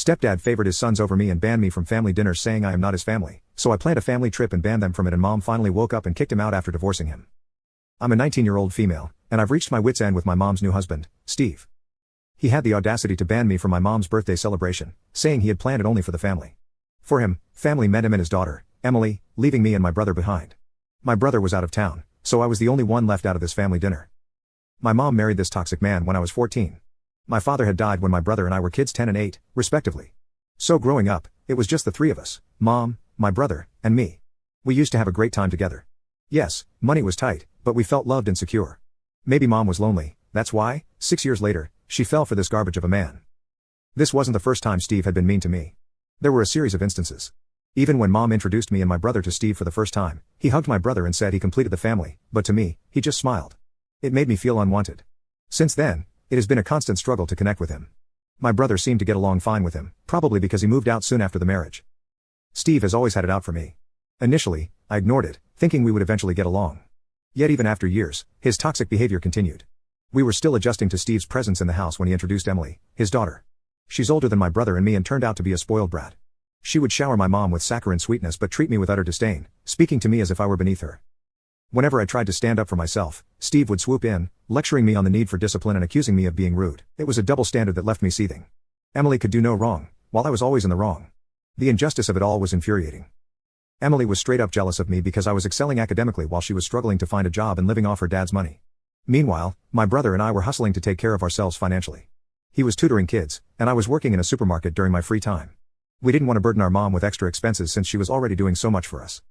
Stepdad favored his sons over me and banned me from family dinners, saying I am not his family, so I planned a family trip and banned them from it, and Mom finally woke up and kicked him out after divorcing him. I'm a 19-year-old female, and I've reached my wit's end with my mom's new husband, Steve. He had the audacity to ban me from my mom's birthday celebration, saying he had planned it only for the family. For him, family meant him and his daughter, Emily, leaving me and my brother behind. My brother was out of town, so I was the only one left out of this family dinner. My mom married this toxic man when I was 14. My father had died when my brother and I were kids 10 and 8, respectively. So growing up, it was just the three of us, Mom, my brother, and me. We used to have a great time together. Yes, money was tight, but we felt loved and secure. Maybe Mom was lonely, that's why, 6 years later, she fell for this garbage of a man. This wasn't the first time Steve had been mean to me. There were a series of instances. Even when Mom introduced me and my brother to Steve for the first time, he hugged my brother and said he completed the family, but to me, he just smiled. It made me feel unwanted. Since then, it has been a constant struggle to connect with him. My brother seemed to get along fine with him, probably because he moved out soon after the marriage. Steve has always had it out for me. Initially, I ignored it, thinking we would eventually get along. Yet even after years, his toxic behavior continued. We were still adjusting to Steve's presence in the house when he introduced Emily, his daughter. She's older than my brother and me and turned out to be a spoiled brat. She would shower my mom with saccharine sweetness but treat me with utter disdain, speaking to me as if I were beneath her. Whenever I tried to stand up for myself, Steve would swoop in, lecturing me on the need for discipline and accusing me of being rude. It was a double standard that left me seething. Emily could do no wrong, while I was always in the wrong. The injustice of it all was infuriating. Emily was straight up jealous of me because I was excelling academically while she was struggling to find a job and living off her dad's money. Meanwhile, my brother and I were hustling to take care of ourselves financially. He was tutoring kids, and I was working in a supermarket during my free time. We didn't want to burden our mom with extra expenses since she was already doing so much for us.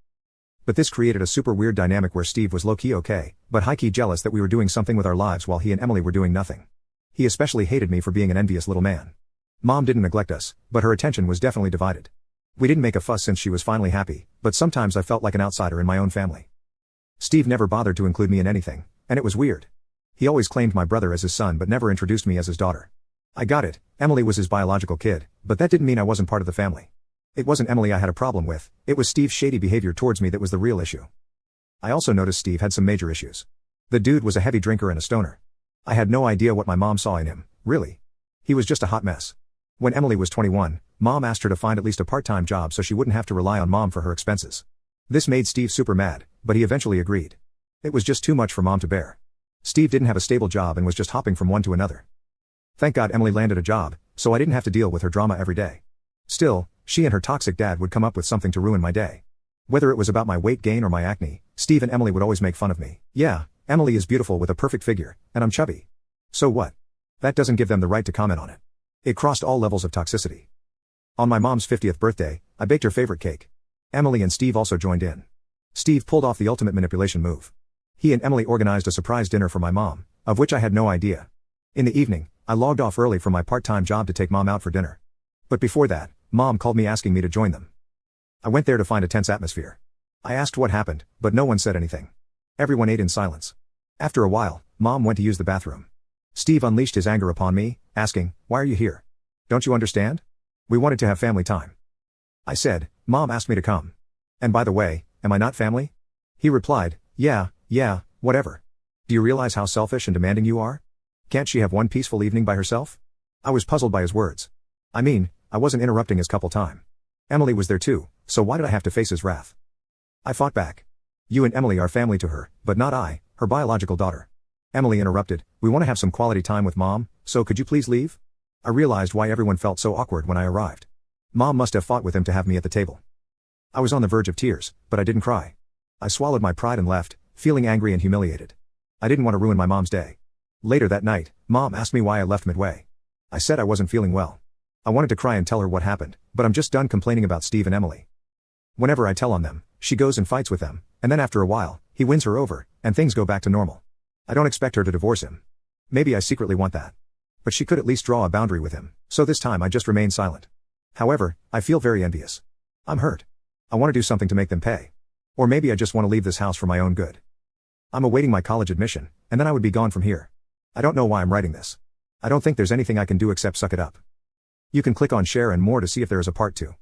But this created a super weird dynamic where Steve was low-key okay, but high-key jealous that we were doing something with our lives while he and Emily were doing nothing. He especially hated me for being an envious little man. Mom didn't neglect us, but her attention was definitely divided. We didn't make a fuss since she was finally happy, but sometimes I felt like an outsider in my own family. Steve never bothered to include me in anything, and it was weird. He always claimed my brother as his son but never introduced me as his daughter. I got it, Emily was his biological kid, but that didn't mean I wasn't part of the family. It wasn't Emily I had a problem with, it was Steve's shady behavior towards me that was the real issue. I also noticed Steve had some major issues. The dude was a heavy drinker and a stoner. I had no idea what my mom saw in him, really. He was just a hot mess. When Emily was 21, Mom asked her to find at least a part-time job so she wouldn't have to rely on Mom for her expenses. This made Steve super mad, but he eventually agreed. It was just too much for Mom to bear. Steve didn't have a stable job and was just hopping from one to another. Thank God Emily landed a job, so I didn't have to deal with her drama every day. Still, she and her toxic dad would come up with something to ruin my day. Whether it was about my weight gain or my acne, Steve and Emily would always make fun of me. Yeah, Emily is beautiful with a perfect figure, and I'm chubby. So what? That doesn't give them the right to comment on it. It crossed all levels of toxicity. On my mom's 50th birthday, I baked her favorite cake. Emily and Steve also joined in. Steve pulled off the ultimate manipulation move. He and Emily organized a surprise dinner for my mom, of which I had no idea. In the evening, I logged off early from my part-time job to take Mom out for dinner. But before that, Mom called me asking me to join them. I went there to find a tense atmosphere. I asked what happened, but no one said anything. Everyone ate in silence. After a while, Mom went to use the bathroom. Steve unleashed his anger upon me, asking, "Why are you here? Don't you understand? We wanted to have family time." I said, "Mom asked me to come. And by the way, am I not family?" He replied, Yeah, whatever. Do you realize how selfish and demanding you are? Can't she have one peaceful evening by herself?" I was puzzled by his words. I mean, I wasn't interrupting his couple time. Emily was there too, so why did I have to face his wrath? I fought back. "You and Emily are family to her, but not I, her biological daughter." Emily interrupted, "We want to have some quality time with Mom, so could you please leave?" I realized why everyone felt so awkward when I arrived. Mom must have fought with him to have me at the table. I was on the verge of tears, but I didn't cry. I swallowed my pride and left, feeling angry and humiliated. I didn't want to ruin my mom's day. Later that night, Mom asked me why I left midway. I said I wasn't feeling well. I wanted to cry and tell her what happened, but I'm just done complaining about Steve and Emily. Whenever I tell on them, she goes and fights with them, and then after a while, he wins her over, and things go back to normal. I don't expect her to divorce him. Maybe I secretly want that. But she could at least draw a boundary with him, so this time I just remained silent. However, I feel very envious. I'm hurt. I want to do something to make them pay. Or maybe I just want to leave this house for my own good. I'm awaiting my college admission, and then I would be gone from here. I don't know why I'm writing this. I don't think there's anything I can do except suck it up. You can click on share and more to see if there is a part 2.